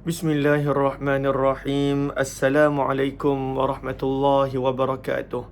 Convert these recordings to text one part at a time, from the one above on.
Bismillahirrahmanirrahim. Assalamualaikum warahmatullahi wabarakatuh.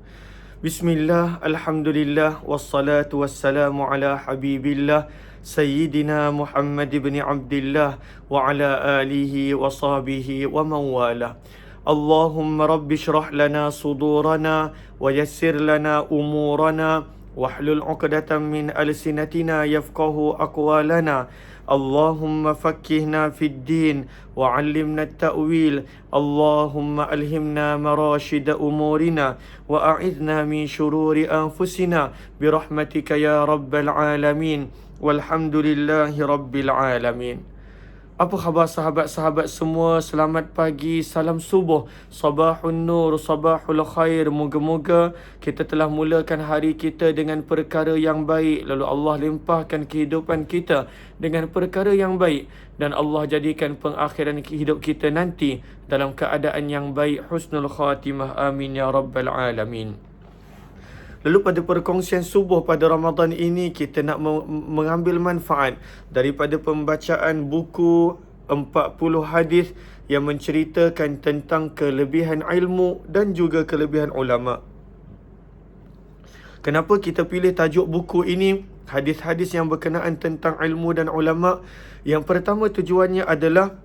Bismillah, alhamdulillah, wassalatu wassalamu ala habibillah Sayyidina Muhammad ibn Abdillah wa ala alihi wa sahbihi wa mawala. Allahumma rabbi syrah lana sudurana wa yassir lana umurana wahlul 'uqdatam min alsinatina yafqahu aqwalana. Allahumma fakkihna fid din wa 'allimna at-ta'wil. Allahumma alhimna marashid umurina wa a'idhna min shururi anfusina birahmatika ya rabbal alamin. Walhamdulillahi rabbil alamin. Apa khabar sahabat-sahabat semua? Selamat pagi, salam subuh, sabahun nur, sabahul khair. Moga-moga kita telah mulakan hari kita dengan perkara yang baik, lalu Allah limpahkan kehidupan kita dengan perkara yang baik, dan Allah jadikan pengakhiran hidup kita nanti dalam keadaan yang baik, husnul khatimah. Amin ya rabbal alamin. Lalu pada perkongsian subuh pada Ramadan ini, kita nak mengambil manfaat daripada pembacaan buku 40 hadis yang menceritakan tentang kelebihan ilmu dan juga kelebihan ulama. Kenapa kita pilih tajuk buku ini, hadis-hadis yang berkenaan tentang ilmu dan ulama? Yang pertama, tujuannya adalah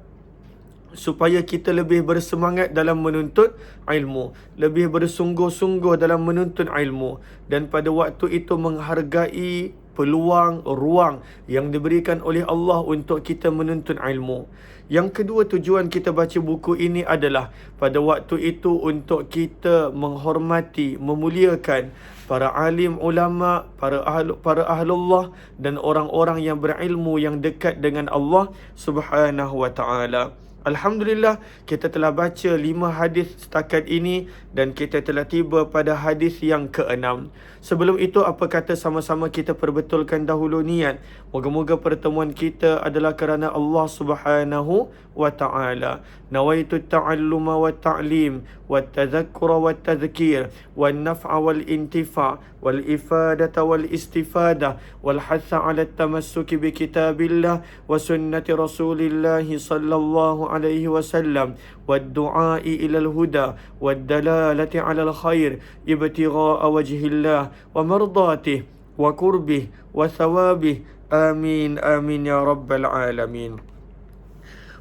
supaya kita lebih bersemangat dalam menuntut ilmu, lebih bersungguh-sungguh dalam menuntut ilmu, dan pada waktu itu menghargai peluang, ruang yang diberikan oleh Allah untuk kita menuntut ilmu. Yang kedua, tujuan kita baca buku ini adalah pada waktu itu untuk kita menghormati, memuliakan para alim ulama, para ahlullah dan orang-orang yang berilmu yang dekat dengan Allah Subhanahu wa taala. Alhamdulillah, kita telah baca 5 hadis setakat ini dan kita telah tiba pada hadis yang ke-6. Sebelum itu, apa kata sama-sama kita perbetulkan dahulu niat. Moga-moga pertemuan kita adalah kerana Allah Subhanahu wa ta'ala. Nawaitu ta'alluma wa ta'lim wa tadhakkura wa tadhkir wa naf'a wal intifa' wal ifadata wal istifada wal hatha 'ala at-tamassuki bi kitabillah wa sunnati Rasulillah sallallahu alaihi wasallam wad du'a'i ila al-huda wad dalalati 'ala al-khair ibtigha'a wajhillah wa mardatihi wa qurbih wa thawabih. Amin amin ya rabbal alamin.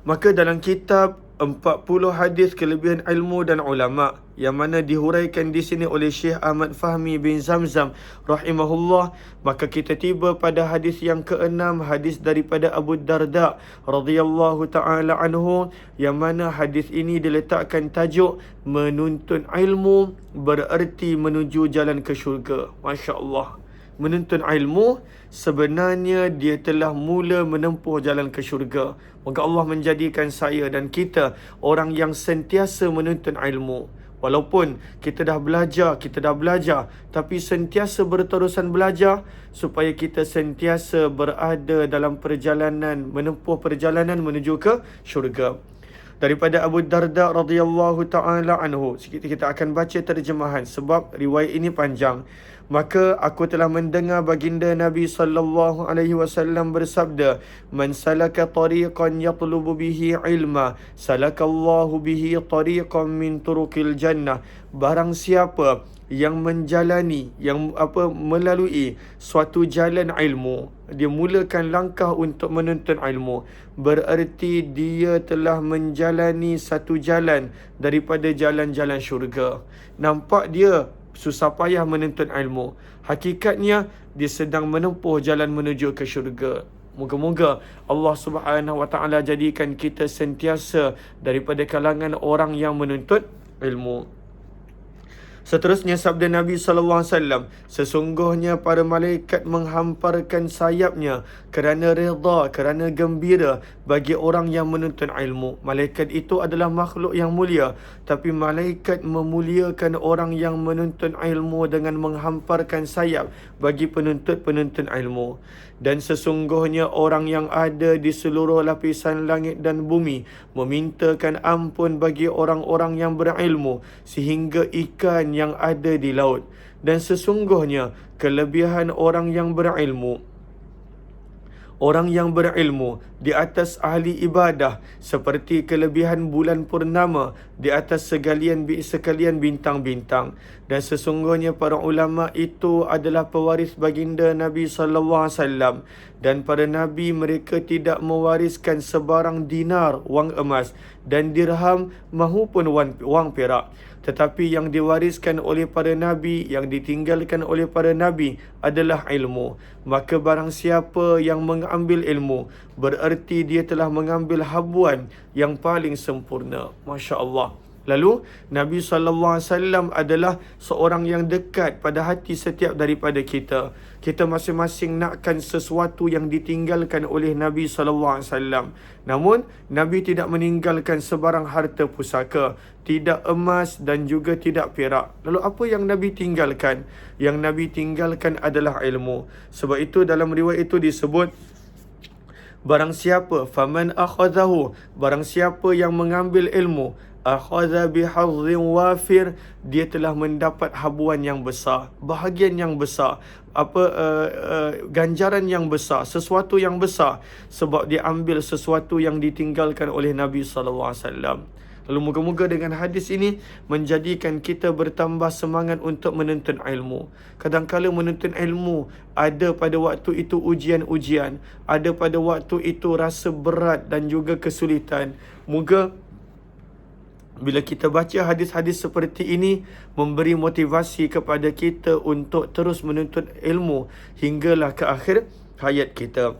Maka dalam kitab 40 hadis kelebihan ilmu dan ulama, yang mana dihuraikan di sini oleh Syekh Ahmad Fahmi bin Zamzam rahimahullah, maka kita tiba pada hadis yang ke-6, hadis daripada Abu Darda radhiyallahu taala anhu, yang mana hadis ini diletakkan tajuk menuntut ilmu bererti menuju jalan ke syurga. Masya-Allah. Menuntut ilmu sebenarnya dia telah mula menempuh jalan ke syurga. Moga Allah menjadikan saya dan kita orang yang sentiasa menuntut ilmu. Walaupun kita dah belajar, tapi sentiasa berterusan belajar supaya kita sentiasa berada dalam perjalanan, menempuh perjalanan menuju ke syurga. Daripada Abu Darda radhiyallahu taala anhu, kita akan baca terjemahan sebab riwayat ini panjang. Maka aku telah mendengar baginda Nabi sallallahu alaihi wasallam bersabda, "Man salaka tariqan yatlubu bihi ilma, salakallahu bihi tariqan min turuqil jannah." Barang siapa yang menjalani, melalui suatu jalan ilmu, dia mulakan langkah untuk menuntut ilmu, bererti dia telah menjalani satu jalan daripada jalan-jalan syurga. Nampak dia susah payah menuntut ilmu, hakikatnya dia sedang menempuh jalan menuju ke syurga. Moga-moga Allah Subhanahu wa ta'ala jadikan kita sentiasa daripada kalangan orang yang menuntut ilmu. Seterusnya sabda Nabi sallallahu alaihi wasallam, sesungguhnya para malaikat menghamparkan sayapnya kerana redha, kerana gembira bagi orang yang menuntut ilmu. Malaikat itu adalah makhluk yang mulia, tapi malaikat memuliakan orang yang menuntut ilmu dengan menghamparkan sayap bagi penuntut-penuntut ilmu. Dan sesungguhnya orang yang ada di seluruh lapisan langit dan bumi memintakan ampun bagi orang-orang yang berilmu sehingga ikan yang ada di laut. Dan sesungguhnya kelebihan orang yang berilmu, orang yang berilmu di atas ahli ibadah seperti kelebihan bulan purnama di atas sekalian bintang-bintang. Dan sesungguhnya para ulama itu adalah pewaris baginda Nabi sallallahu alaihi wasallam, dan para nabi mereka tidak mewariskan sebarang dinar wang emas dan dirham mahupun wang perak, tetapi yang diwariskan oleh para nabi, yang ditinggalkan oleh para nabi adalah ilmu. Maka barang siapa yang mengambil ilmu, bererti dia telah mengambil habuan yang paling sempurna. Masya Allah. Lalu Nabi SAW adalah seorang yang dekat pada hati setiap daripada kita. Kita masing-masing nakkan sesuatu yang ditinggalkan oleh Nabi SAW. Namun Nabi tidak meninggalkan sebarang harta pusaka, tidak emas dan juga tidak perak. Lalu apa yang Nabi tinggalkan? Yang Nabi tinggalkan adalah ilmu. Sebab itu dalam riwayat itu disebut, barang siapa faman akhadhahu, barang siapa yang mengambil ilmu, akhadha bihadhin wafir, dia telah mendapat habuan yang besar, bahagian yang besar, ganjaran yang besar, sesuatu yang besar, sebab dia ambil sesuatu yang ditinggalkan oleh Nabi SAW. Lalu moga-moga dengan hadis ini menjadikan kita bertambah semangat untuk menuntut ilmu. Kadang-kala menuntut ilmu ada pada waktu itu ujian-ujian, ada pada waktu itu rasa berat dan juga kesulitan. Moga bila kita baca hadis-hadis seperti ini memberi motivasi kepada kita untuk terus menuntut ilmu hinggalah ke akhir hayat kita.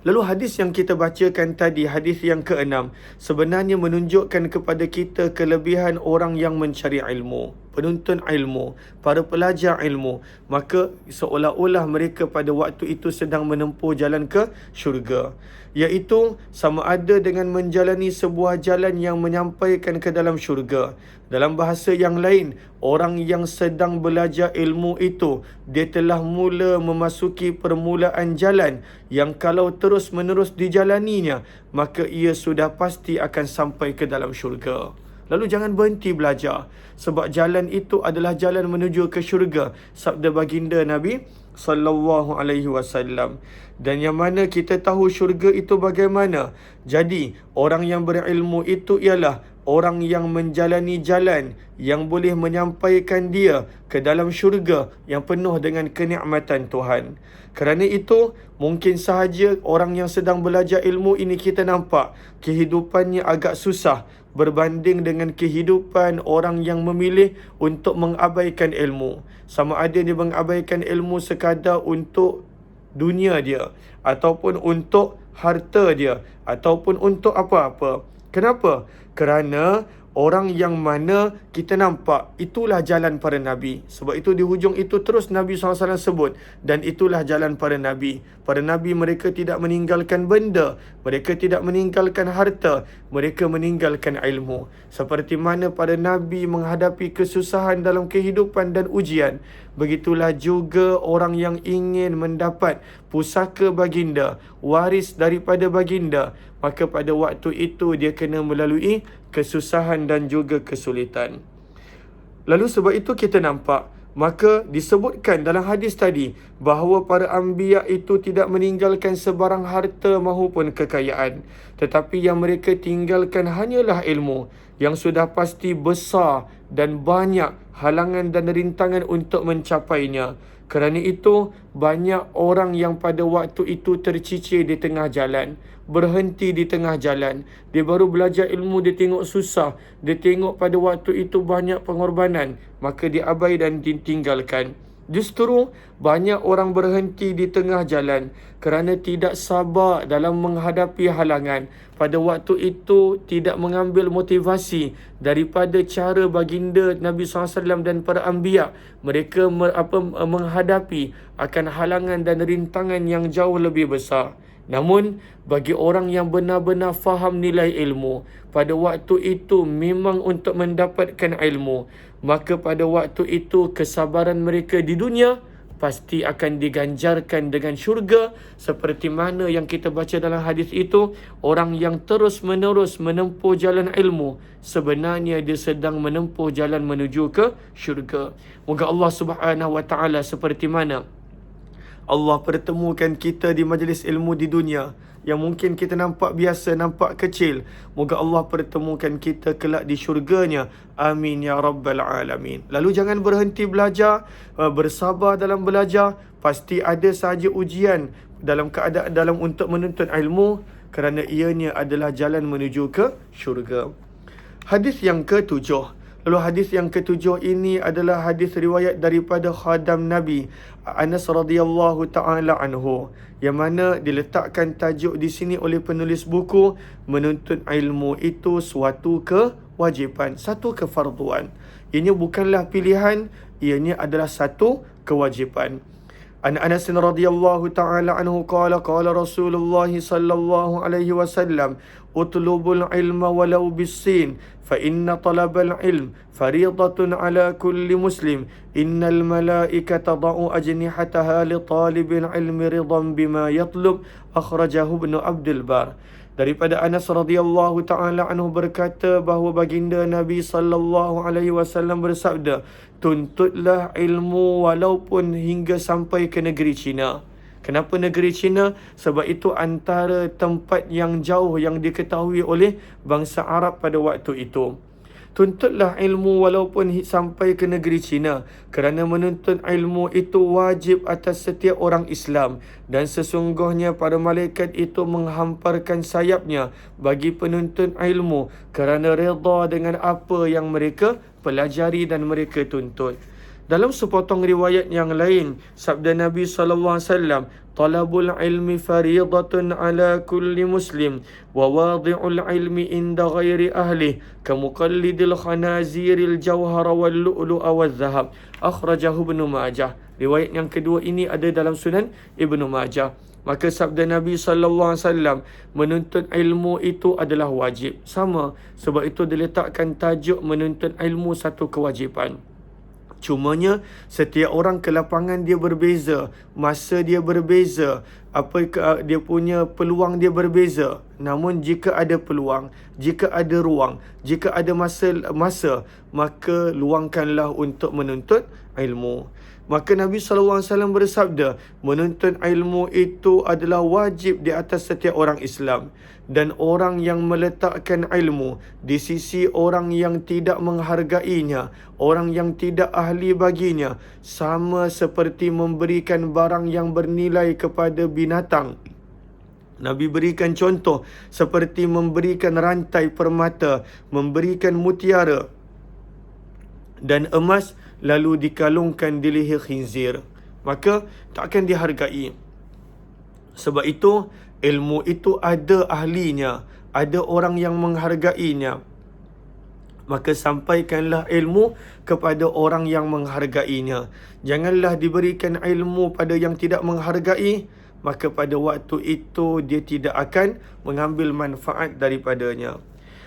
Lalu hadis yang kita bacakan tadi, hadis yang ke-6, sebenarnya menunjukkan kepada kita kelebihan orang yang mencari ilmu, penuntut ilmu, para pelajar ilmu. Maka seolah-olah mereka pada waktu itu sedang menempuh jalan ke syurga, iaitu sama ada dengan menjalani sebuah jalan yang menyampaikan ke dalam syurga. Dalam bahasa yang lain, orang yang sedang belajar ilmu itu, dia telah mula memasuki permulaan jalan yang kalau terus-menerus dijalaninya, maka ia sudah pasti akan sampai ke dalam syurga. Lalu jangan berhenti belajar, sebab jalan itu adalah jalan menuju ke syurga, sabda baginda Nabi sallallahu alaihi wasallam. Dan yang mana kita tahu syurga itu bagaimana. Jadi orang yang berilmu itu ialah orang yang menjalani jalan yang boleh menyampaikan dia ke dalam syurga yang penuh dengan kenikmatan Tuhan. Kerana itu, mungkin sahaja orang yang sedang belajar ilmu ini kita nampak kehidupannya agak susah berbanding dengan kehidupan orang yang memilih untuk mengabaikan ilmu. Sama ada dia mengabaikan ilmu sekadar untuk dunia dia, ataupun untuk harta dia, ataupun untuk apa-apa. Kenapa? Kerana orang yang mana kita nampak itulah jalan para Nabi. Sebab itu di hujung itu terus Nabi SAW sebut, dan itulah jalan para Nabi. Para Nabi mereka tidak meninggalkan benda, mereka tidak meninggalkan harta, mereka meninggalkan ilmu. Seperti mana para Nabi menghadapi kesusahan dalam kehidupan dan ujian, begitulah juga orang yang ingin mendapat pusaka baginda, waris daripada baginda, maka pada waktu itu dia kena melalui kesusahan dan juga kesulitan. Lalu sebab itu kita nampak, maka disebutkan dalam hadis tadi bahawa para anbiya itu tidak meninggalkan sebarang harta mahupun kekayaan, tetapi yang mereka tinggalkan hanyalah ilmu yang sudah pasti besar dan banyak halangan dan rintangan untuk mencapainya. Kerana itu, banyak orang yang pada waktu itu tercicir di tengah jalan, berhenti di tengah jalan. Dia baru belajar ilmu, dia tengok susah, dia tengok pada waktu itu banyak pengorbanan, maka dia abai dan ditinggalkan. Justru banyak orang berhenti di tengah jalan kerana tidak sabar dalam menghadapi halangan. Pada waktu itu tidak mengambil motivasi daripada cara baginda Nabi SAW dan para anbiya. Mereka menghadapi akan halangan dan rintangan yang jauh lebih besar. Namun bagi orang yang benar-benar faham nilai ilmu, pada waktu itu memang untuk mendapatkan ilmu, maka pada waktu itu kesabaran mereka di dunia pasti akan diganjarkan dengan syurga. Seperti mana yang kita baca dalam hadis itu, orang yang terus-menerus menempuh jalan ilmu, sebenarnya dia sedang menempuh jalan menuju ke syurga. Moga Allah Subhanahu wa taala seperti mana Allah pertemukan kita di majlis ilmu di dunia yang mungkin kita nampak biasa, nampak kecil. Moga Allah pertemukan kita kelak di syurganya. Amin ya rabbal alamin. Lalu jangan berhenti belajar, bersabar dalam belajar. Pasti ada sahaja ujian dalam keadaan untuk menuntut ilmu, kerana ianya adalah jalan menuju ke syurga. Hadis yang ketujuh. Lalu hadis yang ketujuh ini adalah hadis riwayat daripada khadam Nabi Anas radhiyallahu taala anhu, yang mana diletakkan tajuk di sini oleh penulis buku, menuntut ilmu itu suatu kewajipan, satu kefarduan. Ianya bukanlah pilihan, ianya adalah satu kewajipan. An Anas radhiyallahu taala anhu qala Rasulullah sallallahu alaihi wasallam utlubul ilma walau bis-sin fa inna talabal ilm fariidatun ala kulli muslim innal malaikata tada'u ajnihataha li talibil ilmi ridan bima yatlub akhrajahu Ibnu Abdul Bar. Daripada Anas radhiyallahu taala anhu berkata bahawa baginda Nabi sallallahu alaihi wasallam bersabda, tuntutlah ilmu walaupun hingga sampai ke negeri China. Kenapa negeri China? Sebab itu antara tempat yang jauh yang diketahui oleh bangsa Arab pada waktu itu. Tuntutlah ilmu walaupun sampai ke negeri China, kerana menuntut ilmu itu wajib atas setiap orang Islam, dan sesungguhnya para malaikat itu menghamparkan sayapnya bagi penuntut ilmu kerana redha dengan apa yang mereka pelajari dan mereka tuntut. Dalam sepotong riwayat yang lain, sabda Nabi SAW, talabul ilmi fariidatun ala kulli muslim wa wadi'ul ilmi inda ghairi ahli kamuqallidil khanaziril jawhara wal lu'lu'a wal zahab. Akhrajahu Ibnu Majah. Riwayat yang kedua ini ada dalam Sunan Ibnu Majah. Maka sabda Nabi SAW, menuntut ilmu itu adalah wajib. Sama, sebab itu diletakkan tajuk menuntut ilmu satu kewajipan. Cumanya setiap orang kelapangan dia berbeza, masa dia berbeza, dia punya peluang dia berbeza. Namun jika ada peluang, jika ada ruang, jika ada masa, maka luangkanlah untuk menuntut ilmu. Maka Nabi SAW bersabda, menuntut ilmu itu adalah wajib di atas setiap orang Islam. Dan orang yang meletakkan ilmu di sisi orang yang tidak menghargainya, orang yang tidak ahli baginya, sama seperti memberikan barang yang bernilai kepada binatang. Nabi berikan contoh seperti memberikan rantai permata, memberikan mutiara dan emas, lalu dikalungkan di leher khinzir, maka takkan dihargai. Sebab itu ilmu itu ada ahlinya, ada orang yang menghargainya. Maka sampaikanlah ilmu kepada orang yang menghargainya. Janganlah diberikan ilmu pada yang tidak menghargai, maka pada waktu itu dia tidak akan mengambil manfaat daripadanya.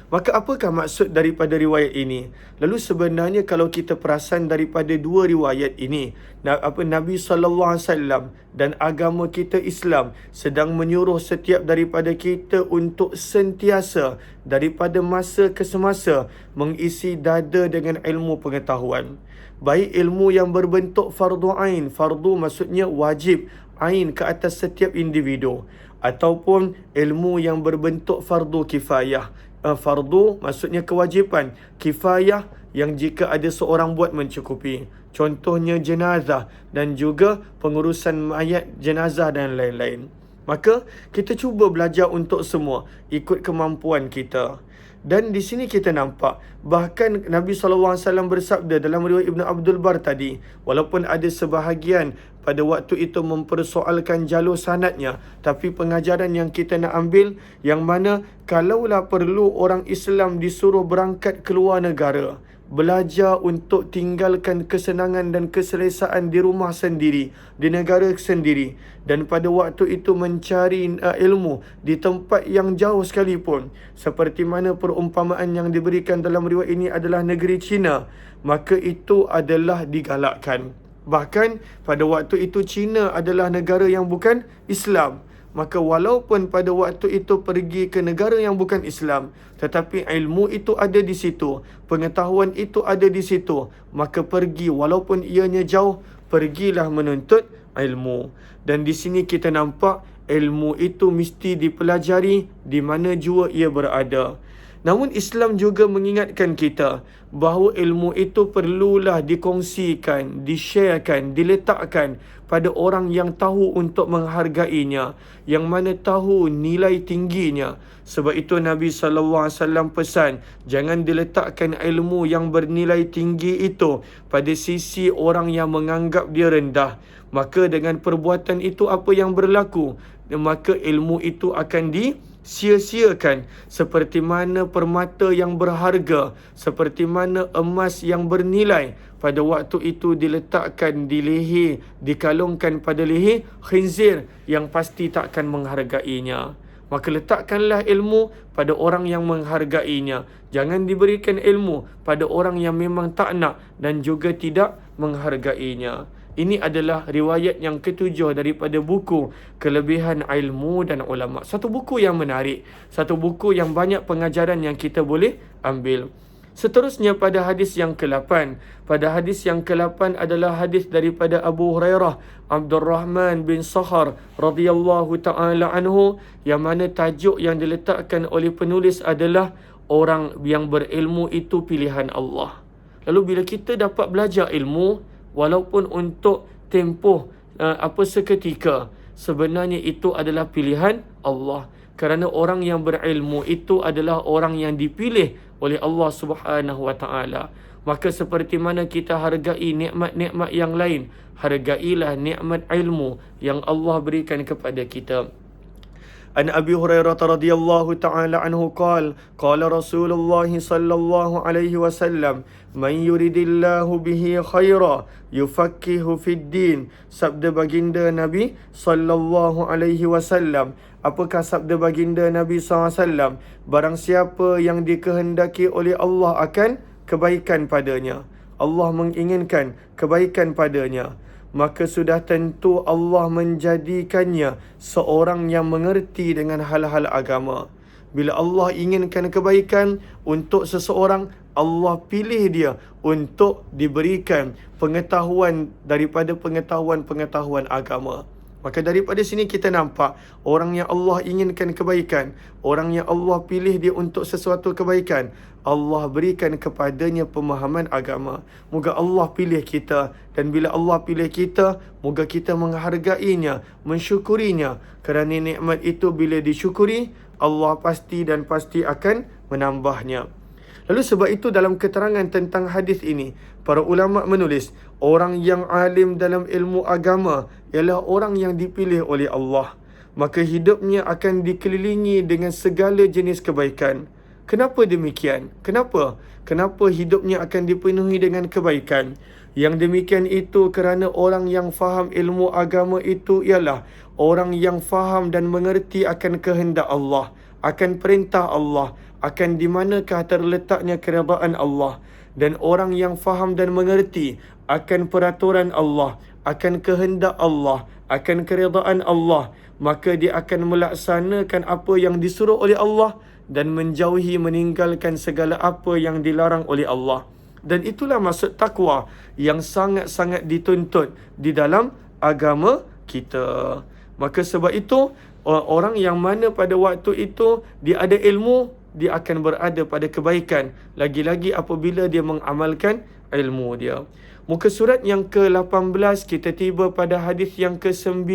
Maka apakah maksud daripada riwayat ini? Lalu sebenarnya kalau kita perasan daripada dua riwayat ini, Nabi SAW dan agama kita Islam sedang menyuruh setiap daripada kita untuk sentiasa daripada masa ke semasa mengisi dada dengan ilmu pengetahuan. Baik ilmu yang berbentuk fardu ain, fardu maksudnya wajib, ain ke atas setiap individu, ataupun ilmu yang berbentuk fardu kifayah. Fardu maksudnya kewajipan, kifayah yang jika ada seorang buat mencukupi. Contohnya jenazah dan juga pengurusan mayat jenazah dan lain-lain. Maka kita cuba belajar untuk semua ikut kemampuan kita. Dan di sini kita nampak, bahkan Nabi SAW bersabda dalam riwayat Ibnu Abdul Bar tadi, walaupun ada sebahagian pada waktu itu mempersoalkan jalur sanadnya, tapi pengajaran yang kita nak ambil, yang mana kalaulah perlu orang Islam disuruh berangkat keluar negara, belajar untuk tinggalkan kesenangan dan keselesaan di rumah sendiri, di negara sendiri, dan pada waktu itu mencari ilmu di tempat yang jauh sekalipun, seperti mana perumpamaan yang diberikan dalam riwayat ini adalah negeri China, maka itu adalah digalakkan. Bahkan pada waktu itu China adalah negara yang bukan Islam. Maka walaupun pada waktu itu pergi ke negara yang bukan Islam, tetapi ilmu itu ada di situ, pengetahuan itu ada di situ, maka pergi walaupun ianya jauh, pergilah menuntut ilmu. Dan di sini kita nampak ilmu itu mesti dipelajari di mana jua ia berada. Namun Islam juga mengingatkan kita bahawa ilmu itu perlulah dikongsikan, di-sharekan, diletakkan pada orang yang tahu untuk menghargainya, yang mana tahu nilai tingginya. Sebab itu Nabi SAW pesan, jangan diletakkan ilmu yang bernilai tinggi itu pada sisi orang yang menganggap dia rendah. Maka dengan perbuatan itu apa yang berlaku? Maka ilmu itu akan sia-siakan, seperti mana permata yang berharga, seperti mana emas yang bernilai pada waktu itu diletakkan di leher, dikalungkan pada leher khinzir yang pasti takkan menghargainya. Maka letakkanlah ilmu pada orang yang menghargainya. Jangan diberikan ilmu pada orang yang memang tak nak dan juga tidak menghargainya. Ini adalah riwayat yang ketujuh daripada buku Kelebihan Ilmu dan Ulama. Satu buku yang menarik, satu buku yang banyak pengajaran yang kita boleh ambil. Seterusnya pada hadis yang ke-8. Pada hadis yang ke-8 adalah hadis daripada Abu Hurairah Abdurrahman bin Sakhar radhiyallahu ta'ala anhu, yang mana tajuk yang diletakkan oleh penulis adalah orang yang berilmu itu pilihan Allah. Lalu bila kita dapat belajar ilmu, walaupun untuk tempoh seketika, sebenarnya itu adalah pilihan Allah. Kerana orang yang berilmu itu adalah orang yang dipilih oleh Allah Subhanahu wa taala. Maka seperti mana kita hargai nikmat-nikmat yang lain, hargailah nikmat ilmu yang Allah berikan kepada kita. An Abi Hurairah radhiyallahu ta'ala anhu qala Rasulullah sallallahu alaihi wasallam, man yuridillahu bihi khaira yufaqqihu fid din. Sabda baginda Nabi sallallahu alaihi wasallam. Apakah sabda baginda Nabi SAW? Barang siapa yang dikehendaki oleh Allah akan kebaikan padanya, Allah menginginkan kebaikan padanya, maka sudah tentu Allah menjadikannya seorang yang mengerti dengan hal-hal agama. Bila Allah inginkan kebaikan untuk seseorang, Allah pilih dia untuk diberikan pengetahuan daripada pengetahuan-pengetahuan agama. Maka daripada sini kita nampak orang yang Allah inginkan kebaikan, orang yang Allah pilih dia untuk sesuatu kebaikan, Allah berikan kepadanya pemahaman agama. Moga Allah pilih kita, dan bila Allah pilih kita, moga kita menghargainya, mensyukurinya. Kerana nikmat itu bila disyukuri, Allah pasti dan pasti akan menambahnya. Lalu sebab itu dalam keterangan tentang hadis ini, para ulama menulis, orang yang alim dalam ilmu agama ialah orang yang dipilih oleh Allah. Maka hidupnya akan dikelilingi dengan segala jenis kebaikan. Kenapa demikian? Kenapa hidupnya akan dipenuhi dengan kebaikan? Yang demikian itu kerana orang yang faham ilmu agama itu ialah orang yang faham dan mengerti akan kehendak Allah, akan perintah Allah, akan di manakah terletaknya keredaan Allah. Dan orang yang faham dan mengerti akan peraturan Allah, akan kehendak Allah, akan keredaan Allah, maka dia akan melaksanakan apa yang disuruh oleh Allah dan menjauhi, meninggalkan segala apa yang dilarang oleh Allah. Dan itulah maksud takwa yang sangat-sangat dituntut di dalam agama kita. Maka sebab itu, orang yang mana pada waktu itu dia ada ilmu, dia akan berada pada kebaikan. Lagi-lagi apabila dia mengamalkan ilmu dia. Muka surat yang ke-18 kita tiba pada hadis yang ke-9,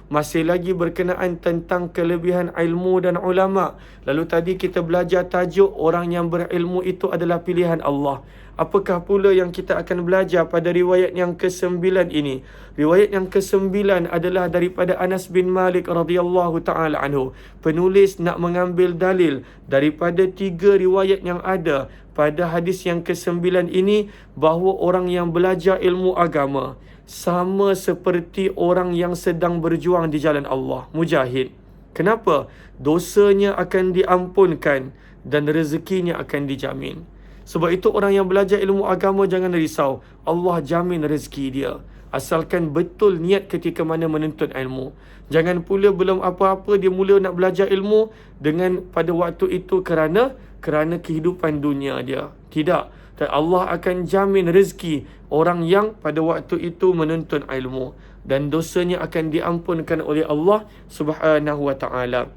masih lagi berkenaan tentang kelebihan ilmu dan ulama. Lalu tadi kita belajar tajuk orang yang berilmu itu adalah pilihan Allah. Apakah pula yang kita akan belajar pada riwayat yang ke-9 ini? Riwayat yang ke-9 adalah daripada Anas bin Malik radhiyallahu ta'ala anhu. Penulis nak mengambil dalil daripada 3 riwayat yang ada pada hadis yang ke-9 ini, bahawa orang yang belajar ilmu agama sama seperti orang yang sedang berjuang di jalan Allah, mujahid. Kenapa? Dosanya akan diampunkan dan rezekinya akan dijamin. Sebab itu orang yang belajar ilmu agama jangan risau, Allah jamin rezeki dia, asalkan betul niat ketika mana menuntut ilmu. Jangan pula belum apa-apa dia mula nak belajar ilmu dengan pada waktu itu kerana kehidupan dunia dia. Tidak. Dan Allah akan jamin rezeki orang yang pada waktu itu menuntut ilmu. dan dosanya akan diampunkan oleh Allah Subhanahu wa taala.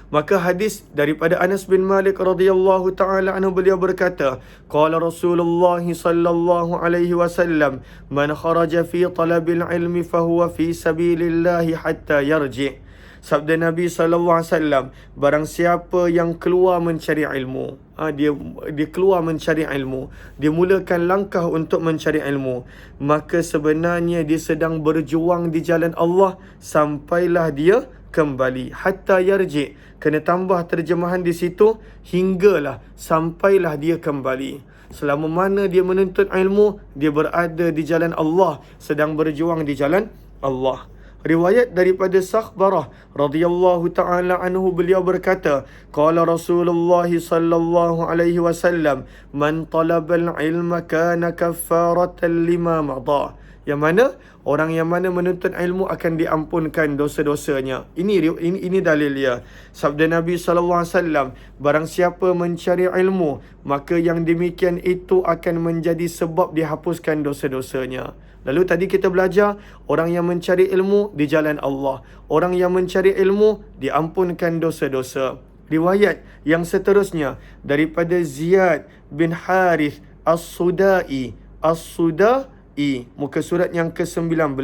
Maka hadis daripada Anas bin Malik radhiyallahu taala anhu, beliau berkata, qala Rasulullah sallallahu alaihi wasallam, man kharaja fi talabil ilmi fahuwa fi sabilillah hatta yarji'. Sabda Nabi SAW, barang siapa yang keluar mencari ilmu, dia keluar mencari ilmu, dia mulakan langkah untuk mencari ilmu, maka sebenarnya dia sedang berjuang di jalan Allah sampailah dia kembali. Hatta yarji', kena tambah terjemahan di situ, hinggalah, sampailah dia kembali. Selama mana dia menuntut ilmu, dia berada di jalan Allah, sedang berjuang di jalan Allah. Riwayat daripada Sakhbarah radhiyallahu taala anhu, beliau berkata, qala Rasulullah sallallahu alaihi wasallam, man talabal ilma kana kaffaratan lima madha. Yang mana orang yang mana menuntut ilmu akan diampunkan dosa-dosanya. Ini dalil dia. Sabda Nabi sallallahu alaihi wasallam, barang siapa mencari ilmu, maka yang demikian itu akan menjadi sebab dihapuskan dosa-dosanya. Lalu tadi kita belajar, orang yang mencari ilmu di jalan Allah, orang yang mencari ilmu diampunkan dosa-dosa. Riwayat yang seterusnya daripada Ziyad bin Harith As-Sudai, muka surat yang ke-19,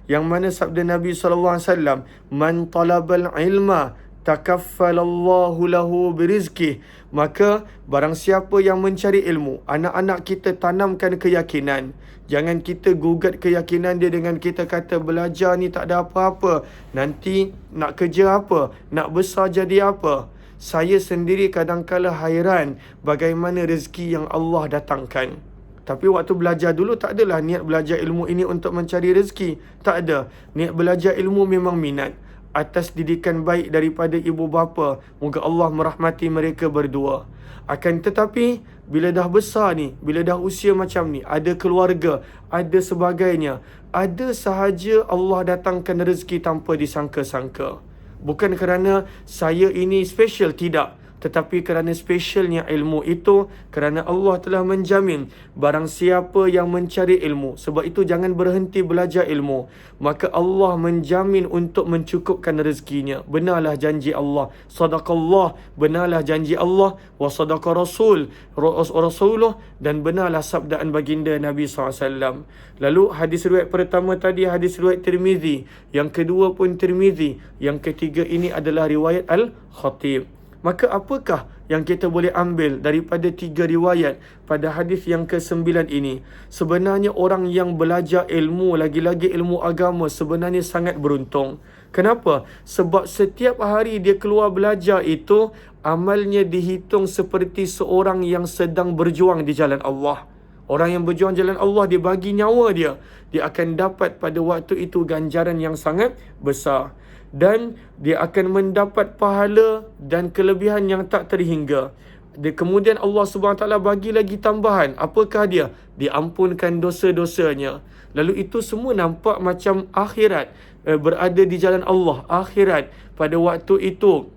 yang mana sabda Nabi SAW, man talabal ilma takaffalallahu lahu birizkih. Maka barang siapa yang mencari ilmu, anak-anak kita tanamkan keyakinan. Jangan kita gugat keyakinan dia dengan kita kata belajar ni tak ada apa-apa, nanti nak kerja apa, nak besar jadi apa. Saya sendiri kadang-kala hairan bagaimana rezeki yang Allah datangkan. Tapi waktu belajar dulu tak adalah niat belajar ilmu ini untuk mencari rezeki. Tak ada. Niat belajar ilmu memang minat. Atas didikan baik daripada ibu bapa. Moga Allah merahmati mereka berdua. Akan tetapi, bila dah besar ni, bila dah usia macam ni, ada keluarga, ada sebagainya, ada sahaja Allah datangkan rezeki tanpa disangka-sangka. Bukan kerana saya ini special, tidak. Tetapi kerana spesialnya ilmu itu, kerana Allah telah menjamin barang siapa yang mencari ilmu, sebab itu jangan berhenti belajar ilmu, maka Allah menjamin untuk mencukupkan rezekinya. Benarlah janji Allah, sadaqallah, benarlah janji Allah, wa sadaqa rasuluh, dan benarlah sabdaan baginda Nabi SAW. Lalu hadis riwayat pertama tadi hadis riwayat Tirmizi, yang kedua pun Tirmizi, yang ketiga ini adalah riwayat Al-Khatib. Maka apakah yang kita boleh ambil daripada 3 riwayat pada hadis yang ke-9 ini? Sebenarnya orang yang belajar ilmu, lagi-lagi ilmu agama, sebenarnya sangat beruntung. Kenapa? Sebab setiap hari dia keluar belajar itu, amalnya dihitung seperti seorang yang sedang berjuang di jalan Allah. Orang yang berjuang jalan Allah, dia bagi nyawa dia, dia akan dapat pada waktu itu ganjaran yang sangat besar. Dan dia akan mendapat pahala dan kelebihan yang tak terhingga. Kemudian Allah SWT bagi lagi tambahan. Apakah dia? Diampunkan dosa-dosanya. Lalu itu semua nampak macam akhirat, berada di jalan Allah. Akhirat, pada waktu itu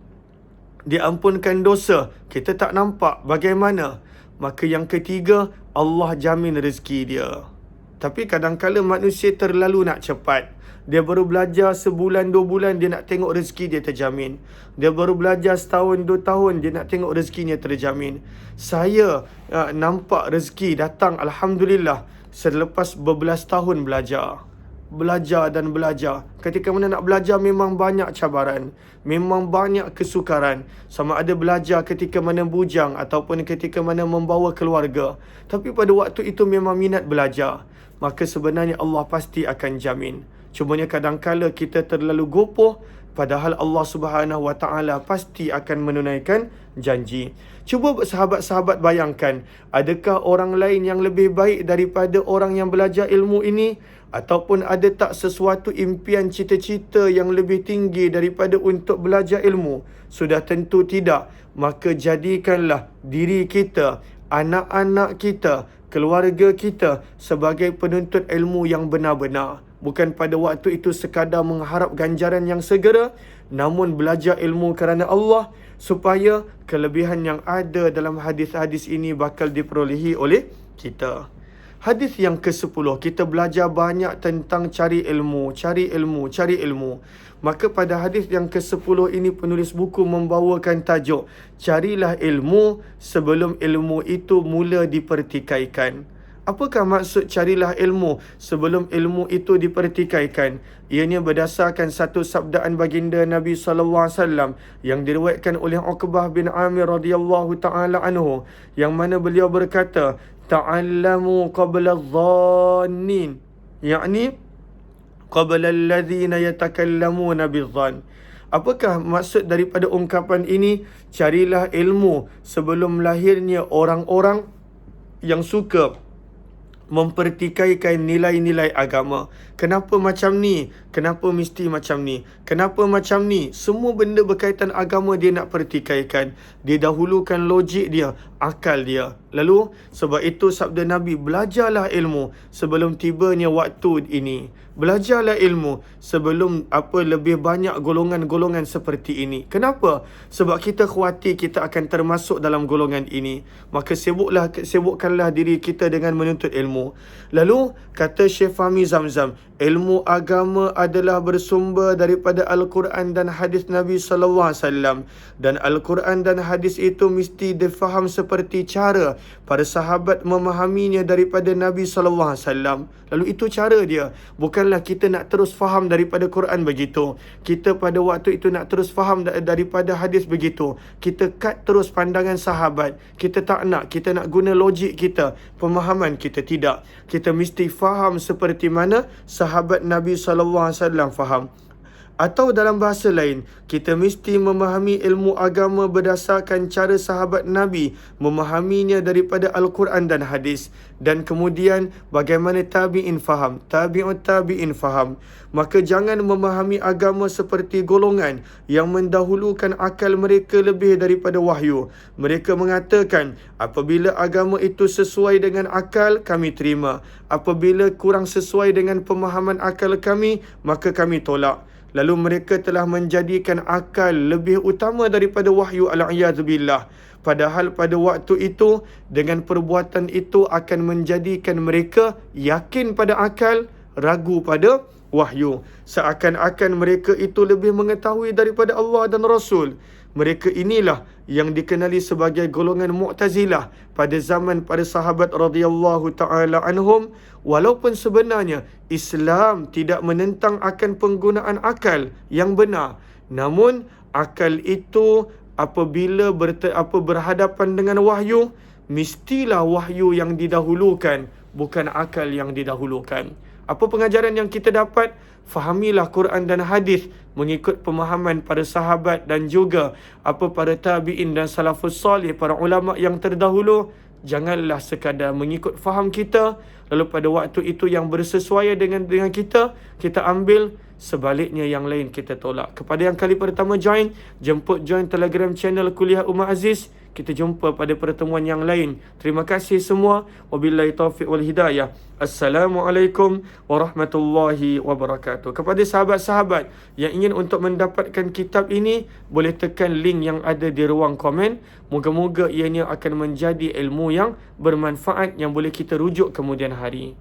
diampunkan dosa. Kita tak nampak bagaimana. Maka yang ketiga, Allah jamin rezeki dia. Tapi kadang-kala manusia terlalu nak cepat. Dia baru belajar sebulan, 2 bulan, dia nak tengok rezeki dia terjamin. Dia baru belajar setahun, 2 tahun, dia nak tengok rezekinya terjamin. Saya nampak rezeki datang, Alhamdulillah, selepas berbelas tahun belajar. Belajar dan belajar. Ketika mana nak belajar memang banyak cabaran, memang banyak kesukaran. Sama ada belajar ketika mana bujang ataupun ketika mana membawa keluarga. Tapi pada waktu itu memang minat belajar. Maka sebenarnya Allah pasti akan jamin. Cumanya kadang-kala kita terlalu gopoh, padahal Allah Subhanahu Wa Taala pasti akan menunaikan janji. Cuba sahabat-sahabat bayangkan, adakah orang lain yang lebih baik daripada orang yang belajar ilmu ini? Ataupun ada tak sesuatu impian cita-cita yang lebih tinggi daripada untuk belajar ilmu? Sudah tentu tidak. Maka jadikanlah diri kita, anak-anak kita, keluarga kita sebagai penuntut ilmu yang benar-benar. Bukan pada waktu itu sekadar mengharap ganjaran yang segera, namun belajar ilmu kerana Allah, supaya kelebihan yang ada dalam hadis-hadis ini bakal diperolehi oleh kita. Hadis yang ke-10, kita belajar banyak tentang cari ilmu. Maka pada hadis yang ke-10 ini penulis buku membawakan tajuk, carilah ilmu sebelum ilmu itu mula dipertikaikan. Apakah maksud carilah ilmu sebelum ilmu itu dipertikaikan? Ianya berdasarkan satu sabdaan baginda Nabi SAW yang diriwayatkan oleh Uqbah bin Amir radhiyallahu taala anhu, yang mana beliau berkata, ta'allamu qabla adh-dhannin, yakni qabla alladhina yatakallamuna bidh-dhann. Apakah maksud daripada ungkapan ini? Carilah ilmu sebelum lahirnya orang-orang yang suka mempertikaikan nilai-nilai agama. Kenapa macam ni? Kenapa mesti macam ni? Kenapa macam ni? Semua benda berkaitan agama dia nak pertikaikan. Dia dahulukan logik dia, akal dia. Lalu, sebab itu sabda Nabi, belajarlah ilmu sebelum tibanya waktu ini. Belajarlah ilmu sebelum lebih banyak golongan-golongan seperti ini. Kenapa? Sebab kita khawatir kita akan termasuk dalam golongan ini. Maka sibukkanlah diri kita dengan menuntut ilmu. Lalu kata Syekh Fahmi Zamzam, ilmu agama adalah bersumber daripada Al-Quran dan hadis Nabi SAW. Dan Al-Quran dan hadis itu mesti difaham seperti cara para sahabat memahaminya daripada Nabi SAW. Lalu itu cara dia. Bukanlah kita nak terus faham daripada Quran begitu. Kita pada waktu itu nak terus faham daripada hadis begitu. Kita cut terus pandangan sahabat. Kita tak nak. Kita nak guna logik kita, pemahaman kita. Tidak. Kita mesti faham seperti mana sahabat Nabi SAW faham. Atau dalam bahasa lain, kita mesti memahami ilmu agama berdasarkan cara sahabat Nabi memahaminya daripada Al-Quran dan hadis. Dan kemudian bagaimana tabi'in faham, tabi'ut tabi'in faham. Maka jangan memahami agama seperti golongan yang mendahulukan akal mereka lebih daripada wahyu. Mereka mengatakan, apabila agama itu sesuai dengan akal, kami terima. Apabila kurang sesuai dengan pemahaman akal kami, maka kami tolak. Lalu mereka telah menjadikan akal lebih utama daripada wahyu, al-a'yadzubillah. Padahal pada waktu itu, dengan perbuatan itu akan menjadikan mereka yakin pada akal, ragu pada wahyu. Seakan-akan mereka itu lebih mengetahui daripada Allah dan Rasul. Mereka inilah yang dikenali sebagai golongan Mu'tazilah pada zaman para sahabat radhiyallahu ta'ala anhum. Walaupun sebenarnya Islam tidak menentang akan penggunaan akal yang benar, namun akal itu apabila berhadapan dengan wahyu, mestilah wahyu yang didahulukan, bukan akal yang didahulukan. Apa pengajaran yang kita dapat? Fahamilah Quran dan hadis mengikut pemahaman para sahabat dan juga para tabi'in dan salafus salih, para ulama yang terdahulu. Janganlah sekadar mengikut faham kita, lalu pada waktu itu yang bersesuaian dengan kita ambil, sebaliknya yang lain kita tolak. Kepada yang kali pertama join Telegram channel Kuliah Umar Aziz. Kita jumpa pada pertemuan yang lain. Terima kasih semua. Wabillahi taufiq wal hidayah. Assalamualaikum warahmatullahi wabarakatuh. Kepada sahabat-sahabat yang ingin untuk mendapatkan kitab ini, boleh tekan link yang ada di ruang komen. Moga-moga ianya akan menjadi ilmu yang bermanfaat yang boleh kita rujuk kemudian hari.